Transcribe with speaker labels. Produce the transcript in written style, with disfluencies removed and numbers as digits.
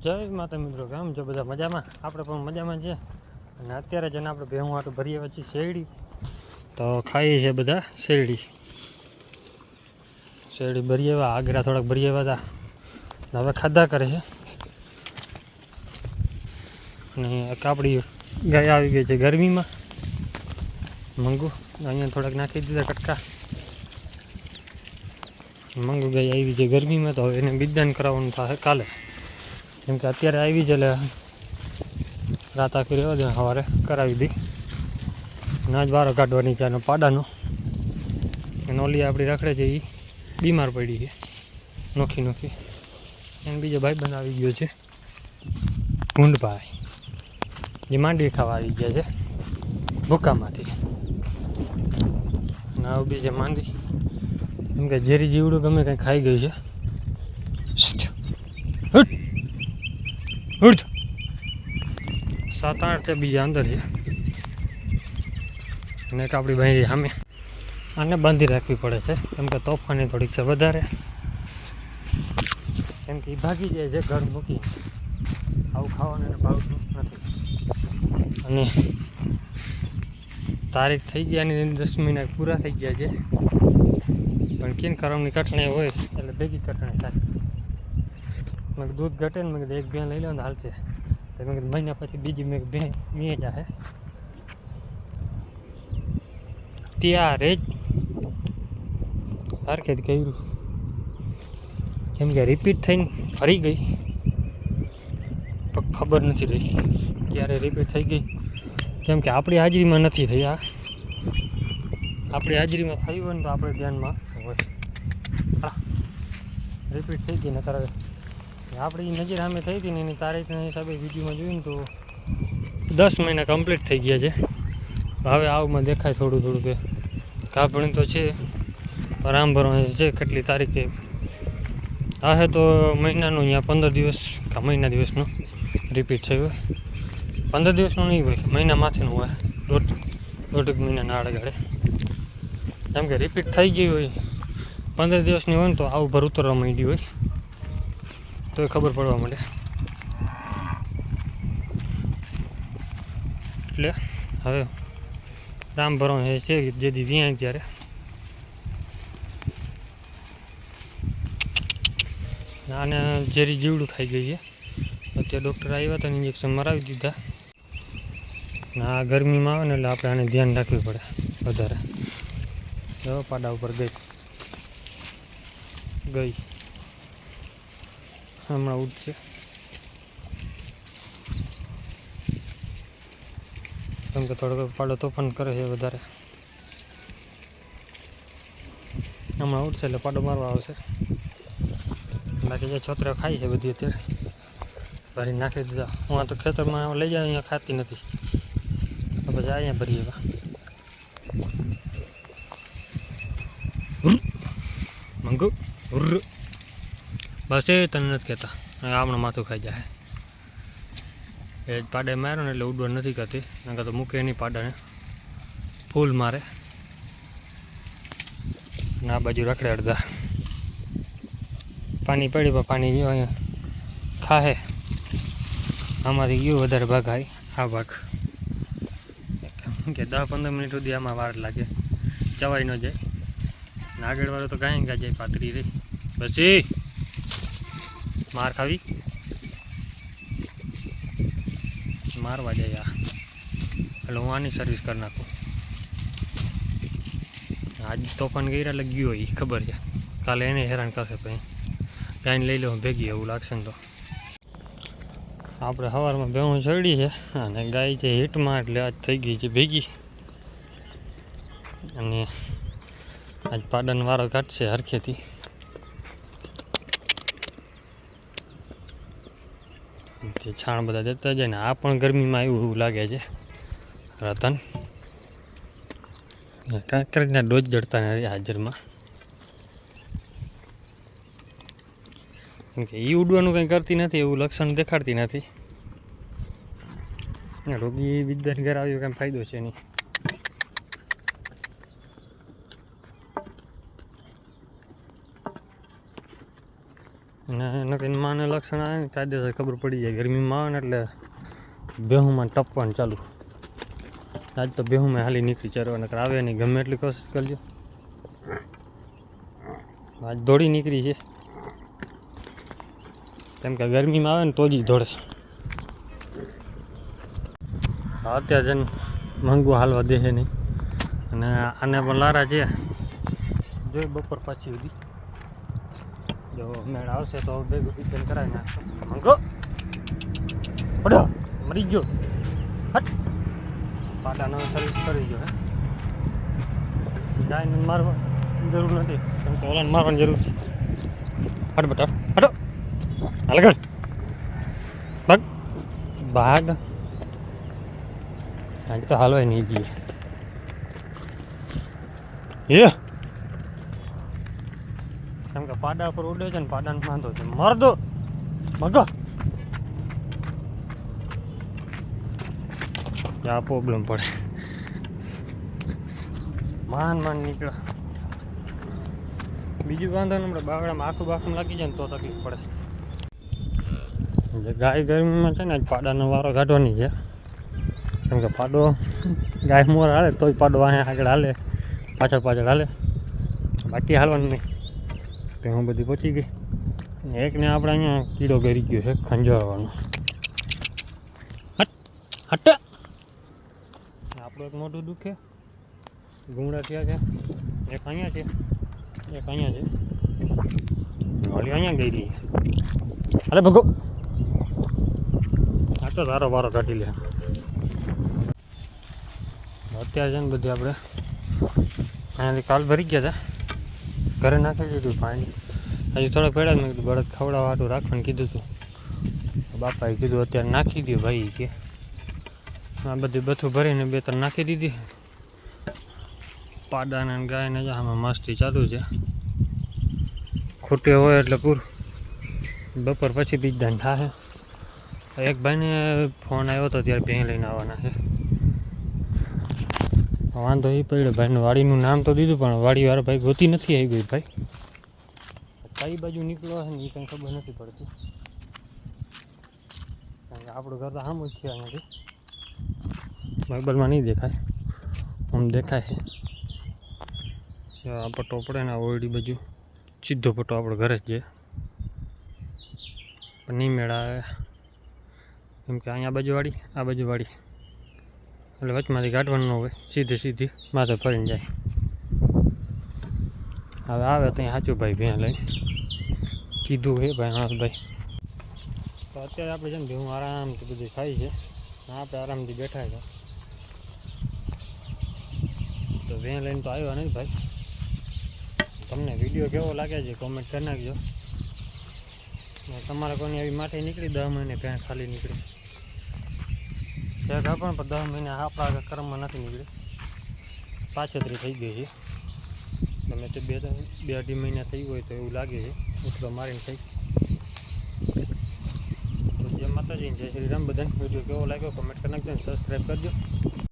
Speaker 1: જય માતા મિત્રો, કેમ છો બધા? મજામાં? આપણે પણ મજામાં છે. અને અત્યારે જેને આપણે ભેહું આટું ભરીએ પછી શેરડી તો ખાઈએ છે બધા શેરડી ભરી આવ્યા, આગરા થોડાક ભરી આવ્યા હતા, હવે ખાધા કરે છે. અને કાપડી ગાય આવી ગઈ છે ગરમીમાં, મંગુ અહીંયા થોડાક નાખી દીધા કટકા. મંગુ ગાય આવી છે ગરમીમાં, તો હવે એને બીજદાન કરાવવાનું થશે કાલે, કેમ કે અત્યારે આવી છે એટલે રાત આખી રહેવા દે, સવારે કરાવી દઈ. ના જ વારો કાઢવાની છે પાડાનો. અને ઓલી આપણી રખડે છે એ બીમાર પડી છે નોખી. એને બીજો ભાઈબંધ આવી ગયો છે ભૂંડભાઈ, જે માંડવી ખાવા આવી ગયા છે ભૂકામાંથી. અને આવું બી છે માંડવી, કેમ કે ઝેરી જીવડું ગમે કંઈ ખાઈ ગયું છે. ઉઠ 7-8 છે, બીજા અંદર છે. અને એક આપણી બહેરી સામે આને બાંધી રાખવી પડે છે, કેમ કે તોફાની થોડીક છે વધારે, કેમ કે એ ભાગી જાય છે ઘર મૂકી. આવું ખાવાનું એને ભાવતું નથી. અને તારીખ થઈ ગયા એની 10 મહિના પૂરા થઈ ગયા છે, પણ કેમ કરમની કઠણાઈ હોય એટલે ભેગી કઠણાઈ થાય. મેં દૂધ ઘટે ને મેં કીધું એક ભેં લઈ લો ને હાલશે. તો મેં કીધું મહિના પછી બીજી મેં ભેં જશે ત્યારે જ હરખેત કર્યું, કેમ કે રિપીટ થઈને ફરી ગઈ પણ ખબર નથી રહી ક્યારે રિપીટ થઈ ગઈ, કેમ કે આપણી હાજરીમાં નથી થઈ. આપણી હાજરીમાં થયું હોય ને તો આપણે ધ્યાનમાં હોય. રિપીટ થઈ ગઈ, નકર આપણી નજર સામે થઈ હતી ને એની તારીખના હિસાબે વિડીયોમાં જોયું ને તો 10 મહિના કમ્પ્લીટ થઈ ગયા છે. હવે આવમાં દેખાય થોડું કે કાપણી તો છે, રામ ભરવાનું છે કેટલી તારીખે હશે તો મહિનાનું અહીંયા 15 દિવસ કે મહિના દિવસનું રિપીટ થયું હોય. 15 દિવસનું નહીં હોય, મહિના માથેનું હોય, દોઢ મહિનાના આડે. કેમ કે રિપીટ થઈ ગઈ હોય 15 દિવસની હોય ને તો આવું ભર ઉતરવા માંડી હોય તો એ ખબર પડવા માંડે. એટલે હવે રામ ભરવાનું છે જેથી વ્યાય ત્યારે આને ઝેરી જીવડું ખાઈ ગઈ છે. અત્યારે ડૉક્ટર આવ્યા હતા, ઇન્જેક્શન મરાવી દીધા. આ ગરમીમાં આવે ને એટલે આપણે આને ધ્યાન રાખવું પડે વધારે. જો પાડા ઉપર ગઈ હમણાં ઉઠશે. કેમ કે થોડોક પાડો તોફાન કરે છે વધારે. હમણાં ઉઠશે એટલે પાડો મારવા આવશે. બાકી જે છોતરા ખાઈ છે બધી અત્યારે ભરી નાખી દીધા. હું આ તો ખેતરમાં લઈ જાય, અહીંયા ખાતી નથી, તો પછી અહીંયા ભરી એવા મંગુ બસ એ તને નથી કહેતા, આમણું માથું ખાઈ જાય. એ જ પાડે માર્યો ને એટલે ઉડવા નથી કરતી, નકર તો મૂકે નહીં પાડાને, ફૂલ મારે. ને આ બાજુ રખડે અડધા પાણી પડ્યું, પણ પાણી ગયું અહીંયા ખાહે. આમાંથી ગયું વધારે ભાગ આવી, આ ભાગ કે 10-15 મિનિટ સુધી આમાં વાર લાગે, ચવાઈ ન જાય. ને આગળવાળો તો ગાય જાય પાતળી રહી, પછી માર ખાવી મારવા જાય. એટલે હું આની સર્વિસ કરી નાખું. આજ તોફાન ગઈ એટલે ગયો હોય ખબર છે, કાલે એને હેરાન કરશે. પછી ગાયને લઈ લઉં ભેગી, એવું લાગશે ને તો. આપણે સવારમાં ભેહું ચડી છે અને ગાય છે હીટમાં, એટલે આજ થઈ ગઈ છે ભેગી. અને આજ પાડાનો વારો કાઢશે હરખેથી. જે છાણ બધા દેતા જાય ને, આ પણ ગરમીમાં આવ્યું એવું લાગે છે. રતન કાંકરના ડોજ જડતા નથી હાજરમાં, કેમ કે એ ઉડવાનું કંઈ કરતી નથી, એવું લક્ષણ દેખાડતી નથી. રોગી વિદ્યાન ઘર આવ્યો કાંઈ ફાયદો છે નહીં. અને નકરી માને લક્ષણ આવે ને કાયદેસર ખબર પડી જાય. ગરમીમાં આવે ને એટલે બેહુમાં ટપવાનું ચાલુ. આજ તો બેહુમાં હાલી નીકળી ચારવા, નકર આવે નહીં. ગમે એટલી કોશિશ કરજો. આજ દોડી નીકળી છે, કેમ કે ગરમીમાં આવે ને તો જ દોડે. અત્યારે જઈને મંગું હાલવા દે છે નહીં, અને આને પણ લારા છે. જોઈ બપોર પાછી સુધી જો મેળ આવશે તો ભેગું ટીચન કરાવી નાખશે. મંગો પડો મરી ગયો. હટ પાટાનો સર્વિસ કરી ગયો. હે ગાયને મારવા જરૂર નથી, કેમ કે ઓલાને મારવાની જરૂર છે. હટ બટા હટો હાલગઢ ભાગ ભાગ. આજે તો હાલવાય નહીં જઈએ. કેમ કે પાડા પર ઉડે છે ને પાડાને વાંધો છે. માર દો મગા, આ પ્રોબ્લેમ પડે. માન નીકળે. બીજું વાંધો ને આપણે બાવડામાં આખું બાખું લાગી જાય ને તો તકલીફ પડે. જે ગાય ગરમીમાં છે ને પાડાનો વારો કાઢવાની છે, કેમ કે પાડો ગાય મોર હાલે તોય પાડો અહીંયા આગળ હાલે, પાછળ હાલે, બાકી હાલવાનું નહીં. તો હું બધી પહોંચી ગઈ. એકને આપણે અહીંયા કીડો કરી ગયો છે ખંજવાળવાનો. હટ હટ આપણું એક મોટું દુઃખ છે. ગુંગળા થયા છે. એક અહીંયા છે, એક અહીંયા છે. ઓલી અહીંયા ગઈ રહી. અરે ભગો આ તો તારો વારો કાઢી લે. અત્યારે છે ને બધી આપણે અહીંયાથી કાલ ભરી ગયા હતા, ઘરે નાખી દીધું પાણી. હજી થોડાક પડ્યા મેં કીધું બળદ ખવડાવવા હાટું રાખવાનું કીધું હતું. બાપાએ કીધું અત્યારે નાખી દે ભાઈ કે. આ બધું ભરીને 2-3 નાખી દીધી. પાડાને ગાયને જ આમાં મસ્તી ચાલુ છે. ખૂટે હોય એટલે પૂરું. બપોર પછી બીજદાન થાય. એક ભાઈને ફોન આવ્યો હતો ત્યારે ભેં લઈને આવવાના છે. વાંધો એ પડ્યો. ભાઈનું વાડીનું નામ તો દીધું પણ વાડીવાળો ભાઈ ગોતી નથી આવી ગઈ. ભાઈ કઈ બાજુ નીકળ્યો હશે ને એ કંઈ ખબર નથી પડતી, કારણ કે આપણું ઘર તો સામું જ છે. અહીંયાથી મોબાઈલમાં નહીં દેખાય, આમ દેખાય છે. આ પટ્ટો પડે ને ઓરડી બાજુ સીધો પટ્ટો આપણો ઘરે જ છે. પણ નહીં મેળાવે, કેમ કે અહીંયા બાજુ વાડી, આ બાજુ વાડી, એટલે વચમાંથી કાઢવાનું ન હોય. સીધી માથે ફરીને જાય. હવે આવે ત્યાં સાચું ભાઈ ભેં લઈને કીધું હે ભાઈ. હા ભાઈ તો અત્યારે આપણે છે ને ભેં આરામથી બધું ખાઈ છે. આપણે આરામથી બેઠા છે. તો ભેં લઈને તો આવ્યા નહીં ભાઈ. તમને વિડીયો કેવો લાગે છે કોમેન્ટ કરી નાખજો. તમારે કોની આવી માઠી નીકળી 10 મહિને ભેં ખાલી નીકળી છે પણ 10 મહિને આપણા કર્મમાં નથી નીકળી. 35 થઈ ગઈ છે. તમે તે 2-2.5 મહિના થઈ હોય તો એવું લાગે છે. ઉઠલો મારીને થઈ. તો જય માતાજી, જય શ્રી રામ. બધાને વિડીયો કેવો લાગ્યો કોમેન્ટ કરી નાખજો, સબસ્ક્રાઈબ કરજો.